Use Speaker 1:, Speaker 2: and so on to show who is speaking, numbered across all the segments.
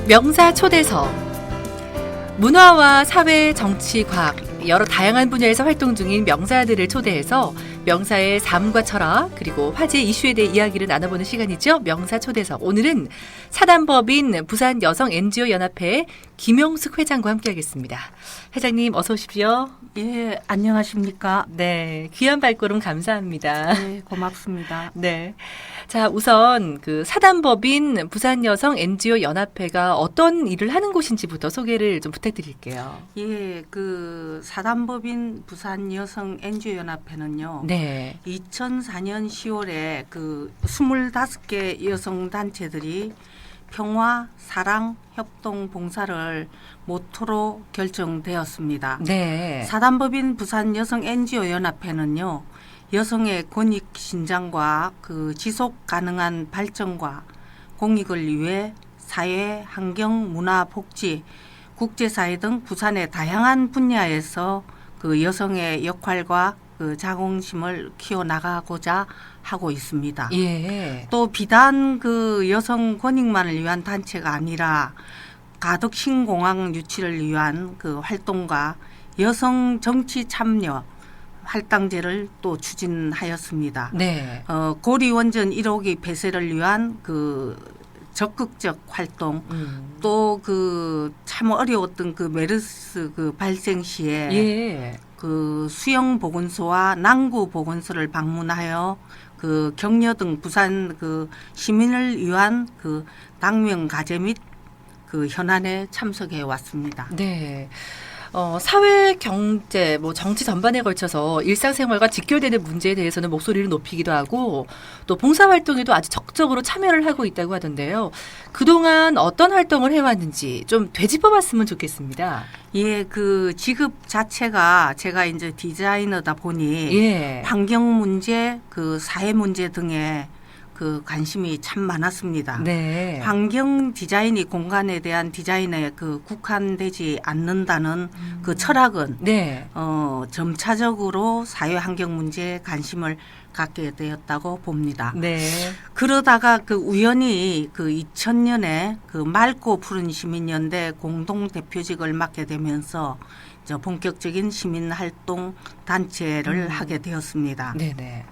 Speaker 1: 명사 초대석. 문화와 사회, 정치, 과학 여러 다양한 분야에서 활동 중인 명사들을 초대해서 명사의 삶과 철학 그리고 화제 이슈에 대해 이야기를 나눠보는 시간이죠. 명사 초대석. 오늘은 사단법인 부산 여성 NGO 연합회 김영숙 회장과 함께하겠습니다. 회장님 어서 오십시오.
Speaker 2: 예, 안녕하십니까.
Speaker 1: 네, 귀한 발걸음 감사합니다.
Speaker 2: 네, 고맙습니다.
Speaker 1: 네. 자, 우선 그 사단법인 부산 여성 NGO 연합회가 어떤 일을 하는 곳인지부터 소개를 좀 부탁드릴게요.
Speaker 2: 예, 그 사단법인 부산 여성 NGO 연합회는요.
Speaker 1: 네.
Speaker 2: 2004년 10월에 그 25개 여성 단체들이 평화, 사랑, 협동, 봉사를 모토로 결정되었습니다.
Speaker 1: 네.
Speaker 2: 사단법인 부산 여성 NGO 연합회는요. 여성의 권익 신장과 그 지속 가능한 발전과 공익을 위해 사회, 환경, 문화, 복지, 국제사회 등 부산의 다양한 분야에서 그 여성의 역할과 그 자긍심을 키워나가고자 하고 있습니다.
Speaker 1: 예.
Speaker 2: 또 비단 그 여성 권익만을 위한 단체가 아니라 가덕 신공항 유치를 위한 그 활동과 여성 정치 참여 할당제를 또 추진하였습니다.
Speaker 1: 네.
Speaker 2: 고리 원전 1호기 폐쇄를 위한 그 적극적 활동, 또 그 참 어려웠던 그 메르스 그 발생 시에
Speaker 1: 예.
Speaker 2: 그 수영 보건소와 남구 보건소를 방문하여 그 격려 등 부산 그 시민을 위한 그 당면 가제 및 그 현안에 참석해 왔습니다.
Speaker 1: 네. 사회, 경제, 정치 전반에 걸쳐서 일상생활과 직결되는 문제에 대해서는 목소리를 높이기도 하고 또 봉사활동에도 아주 적극적으로 참여를 하고 있다고 하던데요. 그동안 어떤 활동을 해왔는지 좀 되짚어봤으면 좋겠습니다.
Speaker 2: 예, 그 직업 자체가 제가 이제 디자이너다 보니
Speaker 1: 예.
Speaker 2: 환경 문제, 그 사회 문제 등에 그 관심이 참 많았습니다.
Speaker 1: 네.
Speaker 2: 환경 디자인이 공간에 대한 디자인에 그 국한되지 않는다는 그 철학은
Speaker 1: 네.
Speaker 2: 점차적으로 사회 환경 문제에 관심을 갖게 되었다고 봅니다.
Speaker 1: 네.
Speaker 2: 그러다가 그 우연히 그 2000년에 그 맑고 푸른 시민연대 공동 대표직을 맡게 되면서 저 본격적인 시민 활동 단체를 하게 되었습니다.
Speaker 1: 네네.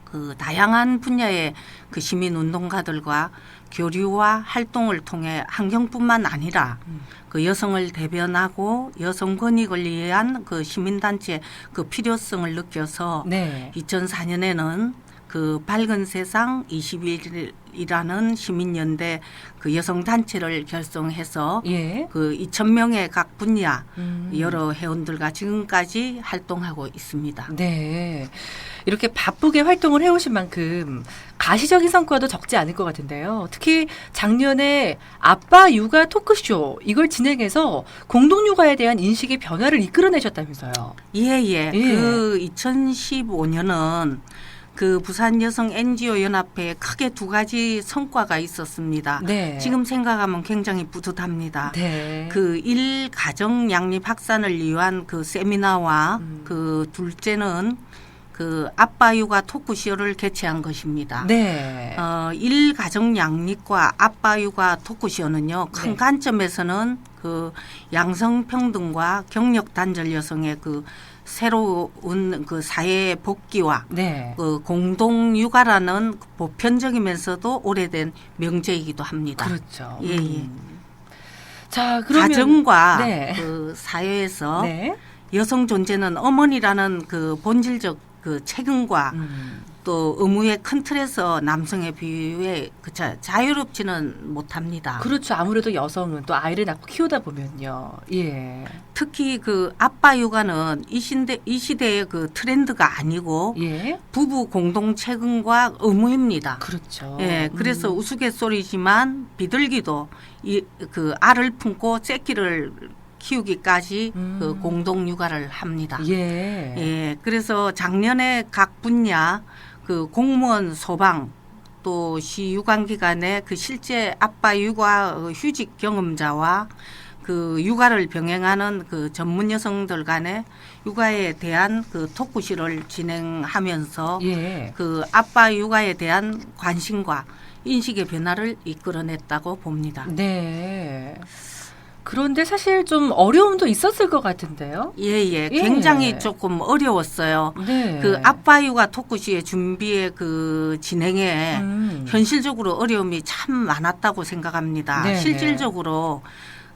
Speaker 2: 그 다양한 분야의 그 시민 운동가들과 교류와 활동을 통해 환경뿐만 아니라 그 여성을 대변하고 여성 권익을 위한 그 시민단체 그 필요성을 느껴서
Speaker 1: 네.
Speaker 2: 2004년에는 그 밝은 세상 21일이라는 시민연대 그 여성 단체를 결성해서
Speaker 1: 예.
Speaker 2: 그 2,000명의 각 분야 여러 회원들과 지금까지 활동하고 있습니다.
Speaker 1: 네. 이렇게 바쁘게 활동을 해오신 만큼 가시적인 성과도 적지 않을 것 같은데요. 특히 작년에 아빠 육아 토크쇼 이걸 진행해서 공동 육아에 대한 인식의 변화를 이끌어내셨다면서요.
Speaker 2: 예. 그 2015년은 그 부산 여성 NGO 연합회에 크게 두 가지 성과가 있었습니다.
Speaker 1: 네.
Speaker 2: 지금 생각하면 굉장히 뿌듯합니다.
Speaker 1: 네.
Speaker 2: 그 일 가정 양립 확산을 위한 그 세미나와 그 둘째는 그 아빠 육아 토크쇼를 개최한 것입니다.
Speaker 1: 네.
Speaker 2: 일 가정 양립과 아빠 육아 토크쇼는요. 큰
Speaker 1: 네.
Speaker 2: 관점에서는 그 양성 평등과 경력 단절 여성의 그 새로운 그 사회 복귀와
Speaker 1: 네.
Speaker 2: 그 공동 육아라는 보편적이면서도 오래된 명제이기도 합니다.
Speaker 1: 그렇죠.
Speaker 2: 예.
Speaker 1: 자, 그러면
Speaker 2: 가정과
Speaker 1: 네.
Speaker 2: 그 사회에서
Speaker 1: 네.
Speaker 2: 여성 존재는 어머니라는 그 본질적 그 책임과 또 의무의 큰 틀에서 남성에 비해 자유롭지는 못합니다.
Speaker 1: 그렇죠. 아무래도 여성은 또 아이를 낳고 키우다 보면요. 예.
Speaker 2: 특히 그 아빠 육아는 이 시대의 그 트렌드가 아니고
Speaker 1: 예.
Speaker 2: 부부 공동 책임과 의무입니다.
Speaker 1: 그렇죠.
Speaker 2: 예, 그래서 우스갯소리지만 비둘기도 그 알을 품고 새끼를 키우기까지 그 공동 육아를 합니다.
Speaker 1: 예.
Speaker 2: 예, 그래서 작년에 각 분야 그 공무원, 소방 또 시 유관기관의 그 실제 아빠 육아 휴직 경험자와 그 육아를 병행하는 그 전문 여성들 간의 육아에 대한 그 토크쇼를 진행하면서
Speaker 1: 예.
Speaker 2: 그 아빠 육아에 대한 관심과 인식의 변화를 이끌어냈다고 봅니다.
Speaker 1: 네. 그런데 사실 좀 어려움도 있었을 것 같은데요.
Speaker 2: 예. 굉장히 조금 어려웠어요.
Speaker 1: 네.
Speaker 2: 그 아빠 육아 토크쇼의 준비에 그 진행에 현실적으로 어려움이 참 많았다고 생각합니다.
Speaker 1: 네네.
Speaker 2: 실질적으로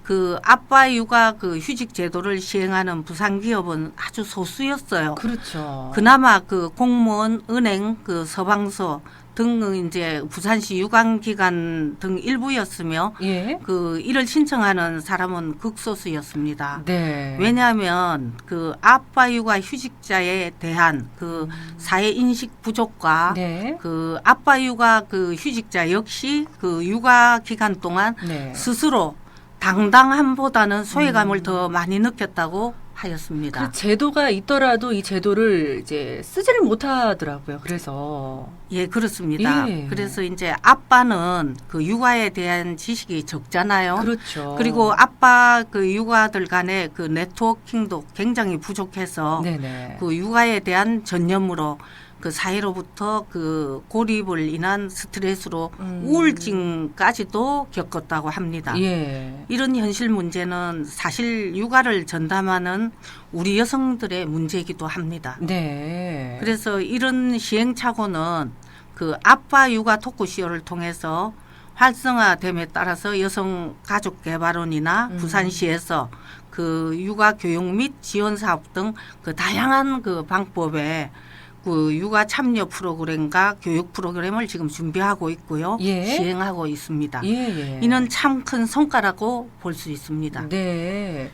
Speaker 2: 그 아빠 육아 그 휴직 제도를 시행하는 부산 기업은 아주 소수였어요.
Speaker 1: 그렇죠.
Speaker 2: 그나마 그 공무원, 은행, 그 서방서 등 이제 부산시 유관기관 등 일부였으며
Speaker 1: 예.
Speaker 2: 그 이를 신청하는 사람은 극소수였습니다.
Speaker 1: 네.
Speaker 2: 왜냐하면 그 아빠 육아 휴직자에 대한 그 사회 인식 부족과
Speaker 1: 네.
Speaker 2: 그 아빠 육아 그 휴직자 역시 그 육아 기간 동안
Speaker 1: 네.
Speaker 2: 스스로 당당함보다는 소외감을 더 많이 느꼈다고 하였습니다.
Speaker 1: 그 제도가 있더라도 이 제도를 이제 쓰지를 못하더라고요. 그래서
Speaker 2: 예, 그렇습니다.
Speaker 1: 예.
Speaker 2: 그래서 이제 아빠는 그 육아에 대한 지식이 적잖아요.
Speaker 1: 그렇죠.
Speaker 2: 그리고 아빠 그 육아들 간의 그 네트워킹도 굉장히 부족해서
Speaker 1: 네네.
Speaker 2: 그 육아에 대한 전념으로 그 사회로부터 그 고립을 인한 스트레스로 우울증까지도 겪었다고 합니다.
Speaker 1: 예.
Speaker 2: 이런 현실 문제는 사실 육아를 전담하는 우리 여성들의 문제이기도 합니다.
Speaker 1: 네.
Speaker 2: 그래서 이런 시행착오는 그 아빠 육아 토크쇼를 통해서 활성화됨에 따라서 여성가족개발원이나 부산시에서 그 육아 교육 및 지원 사업 등 그 다양한 그 방법에 그 육아 참여 프로그램과 교육 프로그램을 지금 준비하고 있고요.
Speaker 1: 예.
Speaker 2: 시행하고 있습니다.
Speaker 1: 예.
Speaker 2: 이는 참 큰 성과라고 볼 수 있습니다.
Speaker 1: 네.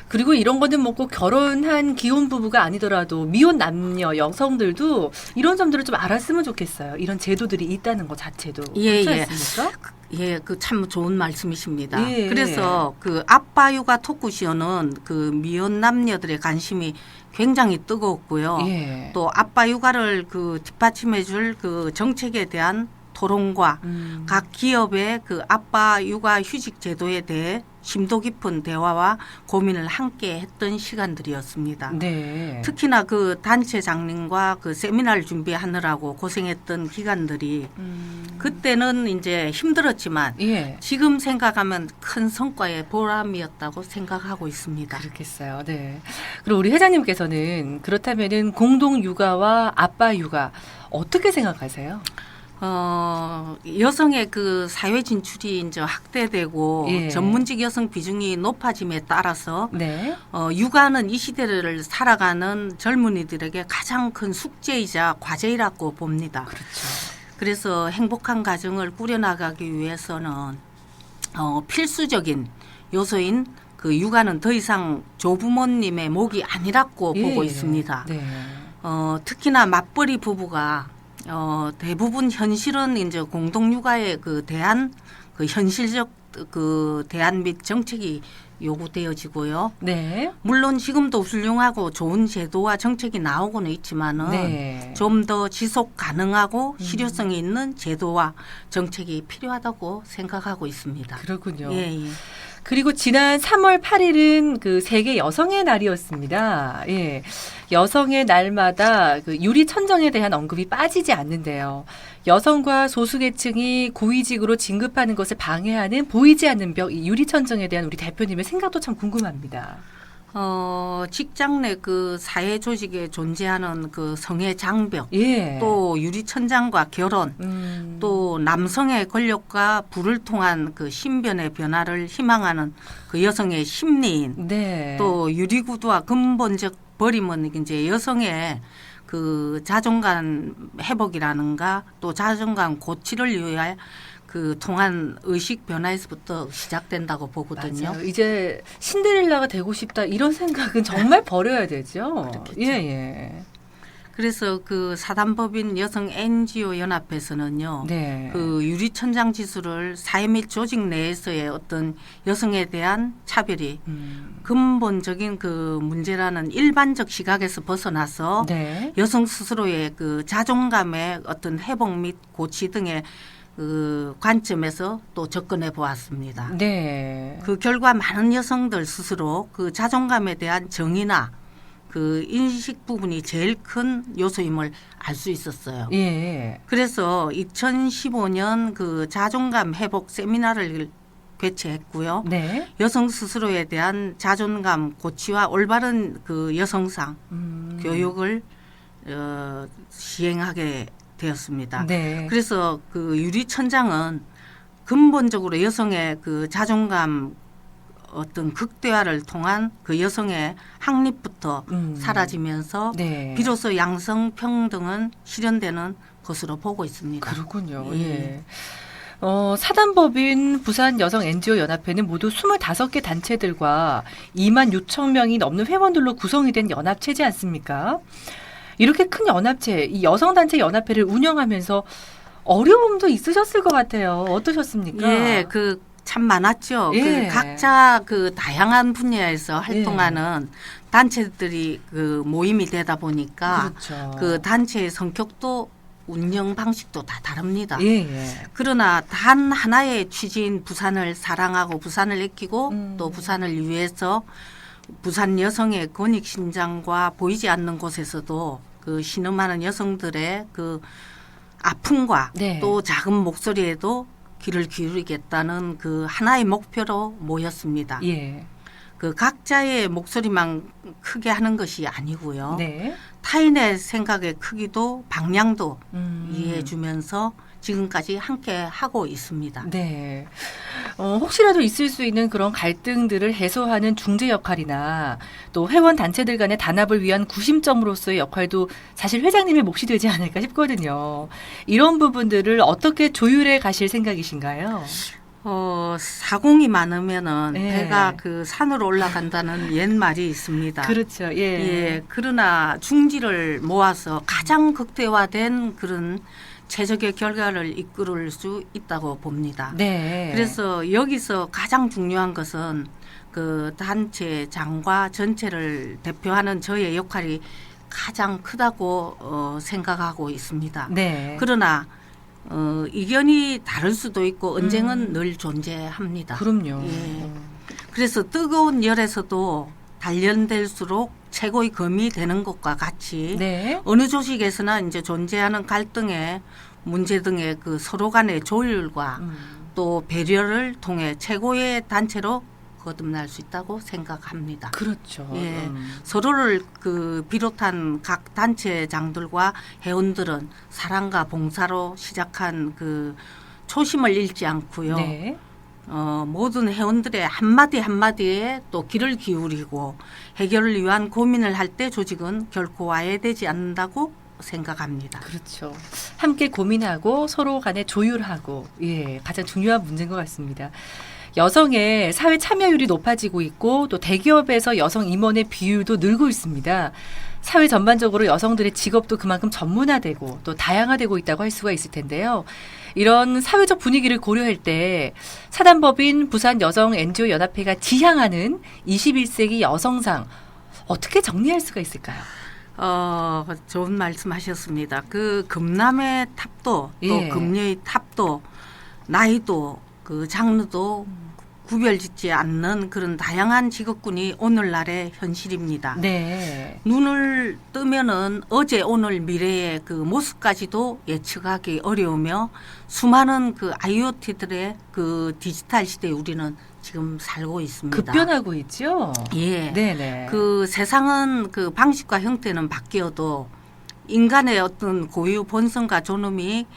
Speaker 1: 그리고 이런 거는 뭐 꼭 결혼한 기혼 부부가 아니더라도 미혼 남녀 여성들도 이런 점들을 좀 알았으면 좋겠어요. 이런 제도들이 있다는 것 자체도.
Speaker 2: 예,
Speaker 1: 그렇지
Speaker 2: 예.
Speaker 1: 않습니까?
Speaker 2: 예, 그 참 좋은 말씀이십니다.
Speaker 1: 예.
Speaker 2: 그래서 그 아빠 육아 토크쇼는 그 미혼 남녀들의 관심이 굉장히 뜨거웠고요.
Speaker 1: 예.
Speaker 2: 또 아빠 육아를 그 뒷받침해줄 그 정책에 대한 토론과 각 기업의 그 아빠 육아 휴직 제도에 대해 심도 깊은 대화와 고민을 함께 했던 시간들이었습니다.
Speaker 1: 네.
Speaker 2: 특히나 그 단체장님과 그 세미나를 준비하느라고 고생했던 기간들이 그때는 이제 힘들었지만
Speaker 1: 예.
Speaker 2: 지금 생각하면 큰 성과의 보람이었다고 생각하고 있습니다.
Speaker 1: 그렇겠어요. 네. 그럼 우리 회장님께서는 그렇다면은 공동 육아와 아빠 육아 어떻게 생각하세요?
Speaker 2: 여성의 그 사회 진출이 이제 확대되고
Speaker 1: 예.
Speaker 2: 전문직 여성 비중이 높아짐에 따라서
Speaker 1: 네.
Speaker 2: 육아는 이 시대를 살아가는 젊은이들에게 가장 큰 숙제이자 과제이라고 봅니다.
Speaker 1: 그렇죠.
Speaker 2: 그래서 행복한 가정을 꾸려나가기 위해서는 필수적인 요소인 그 육아는 더 이상 조부모님의 몫이 아니라고 보고 있습니다.
Speaker 1: 네.
Speaker 2: 특히나 맞벌이 부부가 대부분 현실은 이제 공동 육아에 그 대한 그 현실적 그 대안 및 정책이 요구되어지고요.
Speaker 1: 네.
Speaker 2: 물론 지금도 훌륭하고 좋은 제도와 정책이 나오고는 있지만은
Speaker 1: 네.
Speaker 2: 좀 더 지속 가능하고 실효성이 있는 제도와 정책이 필요하다고 생각하고 있습니다.
Speaker 1: 그렇군요.
Speaker 2: 예, 예.
Speaker 1: 그리고 지난 3월 8일은 그 세계 여성의 날이었습니다. 예. 여성의 날마다 그 유리천정에 대한 언급이 빠지지 않는데요. 여성과 소수계층이 고위직으로 진급하는 것을 방해하는 보이지 않는 벽, 이 유리천정에 대한 우리 대표님의 생각도 참 궁금합니다.
Speaker 2: 직장 내 그 사회 조직에 존재하는 그 성의 장벽,
Speaker 1: 예.
Speaker 2: 또 유리천장과 결혼, 또 남성의 권력과 부를 통한 그 신변의 변화를 희망하는 그 여성의 심리인,
Speaker 1: 네.
Speaker 2: 또 유리구두와 근본적 버림은 이제 여성의 그 자존감 회복이라는가 또 자존감 고취를 위해 그 통한 의식 변화에서부터 시작된다고 보거든요.
Speaker 1: 맞아요. 이제 신데렐라가 되고 싶다 이런 생각은 정말 버려야 되죠.
Speaker 2: 그렇겠죠.
Speaker 1: 예, 예.
Speaker 2: 그래서 그 사단법인 여성 NGO 연합회에서는요.
Speaker 1: 네.
Speaker 2: 그 유리천장 지수를 사회 및 조직 내에서의 어떤 여성에 대한 차별이 근본적인 그 문제라는 일반적 시각에서 벗어나서
Speaker 1: 네.
Speaker 2: 여성 스스로의 그 자존감의 어떤 회복 및 고치 등의 그 관점에서 또 접근해 보았습니다.
Speaker 1: 네.
Speaker 2: 그 결과 많은 여성들 스스로 그 자존감에 대한 정의나 그 인식 부분이 제일 큰 요소임을 알 수 있었어요.
Speaker 1: 예.
Speaker 2: 그래서 2015년 그 자존감 회복 세미나를 개최했고요.
Speaker 1: 네.
Speaker 2: 여성 스스로에 대한 자존감 고취와 올바른 그 여성상 교육을 시행하게 되었습니다.
Speaker 1: 네.
Speaker 2: 그래서 그 유리천장은 근본적으로 여성의 그 자존감 어떤 극대화를 통한 그 여성의 확립부터 사라지면서
Speaker 1: 네.
Speaker 2: 비로소 양성 평등은 실현되는 것으로 보고 있습니다.
Speaker 1: 그렇군요.
Speaker 2: 예.
Speaker 1: 예. 사단법인 부산 여성 NGO 연합회는 모두 25개 단체들과 2만 6천 명이 넘는 회원들로 구성이 된 연합체지 않습니까? 이렇게 큰 연합체, 이 여성단체 연합회를 운영하면서 어려움도 있으셨을 것 같아요. 어떠셨습니까?
Speaker 2: 예, 그 참 많았죠.
Speaker 1: 예.
Speaker 2: 그 각자 그 다양한 분야에서 활동하는 단체들이 그 모임이 되다 보니까
Speaker 1: 그렇죠.
Speaker 2: 그 단체의 성격도 운영 방식도 다 다릅니다.
Speaker 1: 예, 예.
Speaker 2: 그러나 단 하나의 취지인 부산을 사랑하고 부산을 아끼고 또 부산을 위해서 부산 여성의 권익 신장과 보이지 않는 곳에서도 그 신음하는 여성들의 그 아픔과
Speaker 1: 네.
Speaker 2: 또 작은 목소리에도 귀를 기울이겠다는 그 하나의 목표로 모였습니다.
Speaker 1: 예.
Speaker 2: 그 각자의 목소리만 크게 하는 것이 아니고요.
Speaker 1: 네.
Speaker 2: 타인의 생각의 크기도 방향도 이해해
Speaker 1: 음.
Speaker 2: 주면서 지금까지 함께 하고 있습니다.
Speaker 1: 네. 혹시라도 있을 수 있는 그런 갈등들을 해소하는 중재 역할이나 또 회원 단체들 간의 단합을 위한 구심점으로서의 역할도 사실 회장님의 몫이 되지 않을까 싶거든요. 이런 부분들을 어떻게 조율해 가실 생각이신가요?
Speaker 2: 사공이 많으면은
Speaker 1: 예.
Speaker 2: 배가 그 산으로 올라간다는 옛 말이 있습니다.
Speaker 1: 그렇죠. 예.
Speaker 2: 예, 그러나 중지를 모아서 가장 극대화된 그런 최적의 결과를 이끌을 수 있다고 봅니다.
Speaker 1: 네.
Speaker 2: 그래서 여기서 가장 중요한 것은 그 단체장과 전체를 대표하는 저의 역할이 가장 크다고 생각하고 있습니다.
Speaker 1: 네.
Speaker 2: 그러나 이견이 다를 수도 있고 언쟁은 늘 존재합니다.
Speaker 1: 그럼요.
Speaker 2: 예. 그래서 뜨거운 열에서도 단련될수록 최고의 검이 되는 것과 같이
Speaker 1: 네.
Speaker 2: 어느 조직에서나 이제 존재하는 갈등의 문제 등의 그 서로 간의 조율과 또 배려를 통해 최고의 단체로 거듭날 수 있다고 생각합니다.
Speaker 1: 그렇죠.
Speaker 2: 예, 서로를 그 비롯한 각 단체장들과 회원들은 사랑과 봉사로 시작한 그 초심을 잃지 않고요.
Speaker 1: 네.
Speaker 2: 모든 회원들의 한마디 한마디에 또 귀를 기울이고 해결을 위한 고민을 할 때 조직은 결코 와해되지 않는다고 생각합니다.
Speaker 1: 그렇죠. 함께 고민하고 서로 간에 조율하고 예, 가장 중요한 문제인 것 같습니다. 여성의 사회 참여율이 높아지고 있고 또 대기업에서 여성 임원의 비율도 늘고 있습니다. 사회 전반적으로 여성들의 직업도 그만큼 전문화되고 또 다양화되고 있다고 할 수가 있을 텐데요. 이런 사회적 분위기를 고려할 때 사단법인 부산 여성 NGO 연합회가 지향하는 21세기 여성상 어떻게 정리할 수가 있을까요?
Speaker 2: 좋은 말씀하셨습니다. 그 금남의 탑도 또
Speaker 1: 예.
Speaker 2: 금녀의 탑도 나이도 그 장르도 구별짓지 않는 그런 다양한 직업군이 오늘날의 현실입니다.
Speaker 1: 네.
Speaker 2: 눈을 뜨면은 어제 오늘 미래의 그 모습까지도 예측하기 어려우며 수많은 그 IoT들의 그 디지털 시대에 우리는 지금 살고 있습니다.
Speaker 1: 급변하고 있죠.
Speaker 2: 예.
Speaker 1: 네네.
Speaker 2: 그 세상은 그 방식과 형태는 바뀌어도 인간의 어떤 고유 본성과 존엄이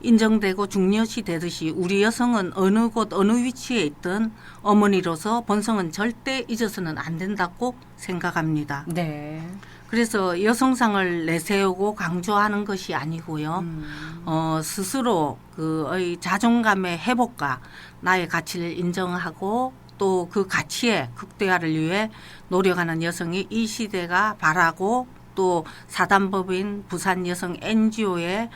Speaker 2: 인정되고 중요시 되듯이 우리 여성은 어느 곳 어느 위치에 있든 어머니로서 본성은 절대 잊어서는 안 된다고 생각합니다.
Speaker 1: 네.
Speaker 2: 그래서 여성상을 내세우고 강조하는 것이 아니고요. 스스로 그의 자존감의 회복과 나의 가치를 인정하고 또 그 가치의 극대화를 위해 노력하는 여성이 이 시대가 바라고 또 사단법인 부산 여성 NGO의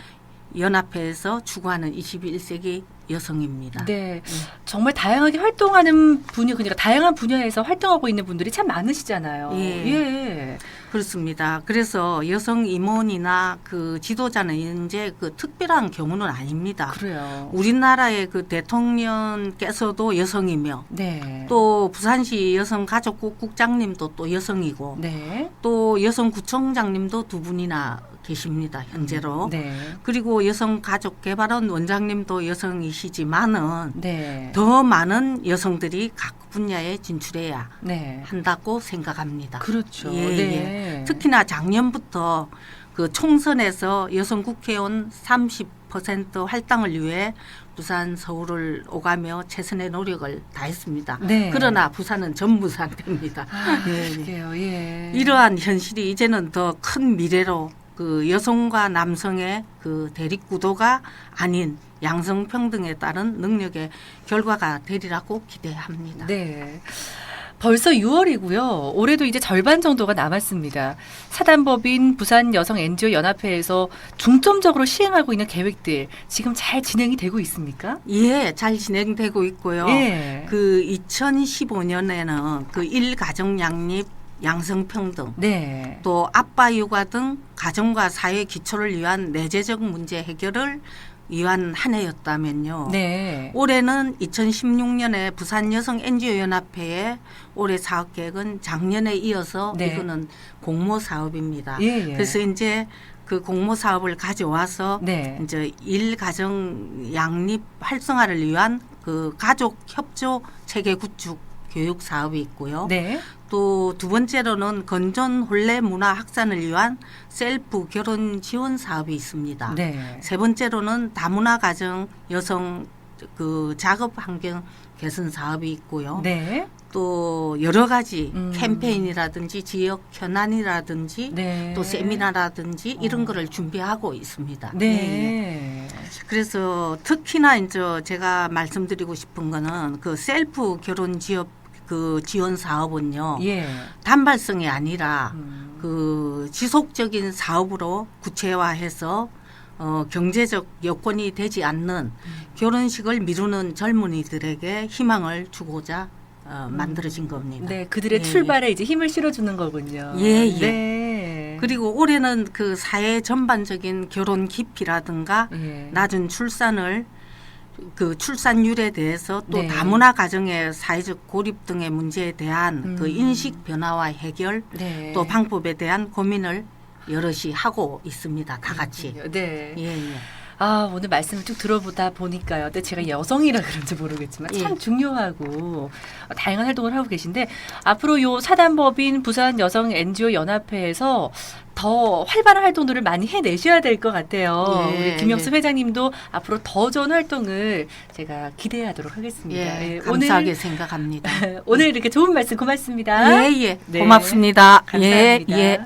Speaker 2: 연합회에서 추구하는 21세기 여성입니다.
Speaker 1: 네. 정말 다양하게 활동하는 분야, 그러니까 다양한 분야에서 활동하고 있는 분들이 참 많으시잖아요.
Speaker 2: 예.
Speaker 1: 예.
Speaker 2: 그렇습니다. 그래서 여성 임원이나 그 지도자는 이제 그 특별한 경우는 아닙니다.
Speaker 1: 그래요.
Speaker 2: 우리나라의 그 대통령께서도 여성이며
Speaker 1: 네.
Speaker 2: 또 부산시 여성가족국 국장님도 또 여성이고
Speaker 1: 네.
Speaker 2: 또 여성구청장님도 두 분이나 계십니다. 현재로.
Speaker 1: 네.
Speaker 2: 그리고 여성가족개발원 원장님도 여성이시지만은
Speaker 1: 네.
Speaker 2: 더 많은 여성들이 각 분야에 진출해야
Speaker 1: 네.
Speaker 2: 한다고 생각합니다.
Speaker 1: 그렇죠.
Speaker 2: 예,
Speaker 1: 네.
Speaker 2: 특히나 작년부터 그 총선에서 여성 국회의원 30% 할당을 위해 부산, 서울을 오가며 최선의 노력을 다했습니다.
Speaker 1: 네.
Speaker 2: 그러나 부산은 전무 상태입니다.
Speaker 1: 아,
Speaker 2: 예, 예.
Speaker 1: 그러게요. 예.
Speaker 2: 이러한 현실이 이제는 더 큰 미래로 그 여성과 남성의 그 대립 구도가 아닌 양성평등에 따른 능력의 결과가 되리라고 기대합니다.
Speaker 1: 네. 벌써 6월이고요. 올해도 이제 절반 정도가 남았습니다. 사단법인 부산 여성 NGO 연합회에서 중점적으로 시행하고 있는 계획들 지금 잘 진행이 되고 있습니까?
Speaker 2: 예, 잘 진행되고 있고요.
Speaker 1: 예.
Speaker 2: 그 2015년에는 그 일가정 양립 양성평등
Speaker 1: 네.
Speaker 2: 또 아빠 육아 등 가정과 사회 기초를 위한 내재적 문제 해결을 위한 한 해였다면요.
Speaker 1: 네.
Speaker 2: 올해는 2016년에 부산 여성 NGO 연합회의 올해 사업 계획은 작년에 이어서
Speaker 1: 네.
Speaker 2: 이거는 공모 사업입니다.
Speaker 1: 예, 예.
Speaker 2: 그래서 이제 그 공모 사업을 가져와서
Speaker 1: 네.
Speaker 2: 이제 일가정 양립 활성화를 위한 그 가족 협조 체계 구축 교육 사업이 있고요.
Speaker 1: 네.
Speaker 2: 또 두 번째로는 건전 혼례 문화 확산을 위한 셀프 결혼 지원 사업이 있습니다.
Speaker 1: 네.
Speaker 2: 세 번째로는 다문화 가정 여성 그 작업 환경 개선 사업이 있고요.
Speaker 1: 네.
Speaker 2: 또 여러 가지 캠페인이라든지 지역 현안이라든지
Speaker 1: 네.
Speaker 2: 또 세미나라든지 이런 거를 준비하고 있습니다. 예, 예.
Speaker 1: 네.
Speaker 2: 그래서 특히나 이제 제가 말씀드리고 싶은 거는 그 셀프 결혼 지역 그 지원 사업은요.
Speaker 1: 예.
Speaker 2: 단발성이 아니라 그 지속적인 사업으로 구체화해서 경제적 여건이 되지 않는 결혼식을 미루는 젊은이들에게 희망을 주고자 만들어진 겁니다.
Speaker 1: 네, 그들의
Speaker 2: 예,
Speaker 1: 출발에 이제 힘을 실어주는 거군요.
Speaker 2: 예, 예.
Speaker 1: 네.
Speaker 2: 그리고 올해는 그 사회 전반적인 결혼 기피라든가
Speaker 1: 예.
Speaker 2: 낮은 출산을 그 출산율에 대해서 또
Speaker 1: 네.
Speaker 2: 다문화 가정의 사회적 고립 등의 문제에 대한 그 인식 변화와 해결
Speaker 1: 네.
Speaker 2: 또 방법에 대한 고민을 여럿이 하고 있습니다. 다 같이.
Speaker 1: 네.
Speaker 2: 예, 예.
Speaker 1: 아, 오늘 말씀을 쭉 들어보다 보니까요. 근데 제가 여성이라 그런지 모르겠지만 참
Speaker 2: 예.
Speaker 1: 중요하고 다양한 활동을 하고 계신데 앞으로 요 사단법인 부산 여성 NGO 연합회에서 더 활발한 활동들을 많이 해내셔야 될 것 같아요.
Speaker 2: 예,
Speaker 1: 우리 김영수
Speaker 2: 예.
Speaker 1: 회장님도 앞으로 더 좋은 활동을 제가 기대하도록 하겠습니다.
Speaker 2: 예,
Speaker 1: 예,
Speaker 2: 감사하게 생각합니다.
Speaker 1: 오늘 이렇게 좋은 말씀 고맙습니다.
Speaker 2: 예, 예.
Speaker 1: 네.
Speaker 2: 고맙습니다.
Speaker 1: 감사합니다.
Speaker 2: 예, 예.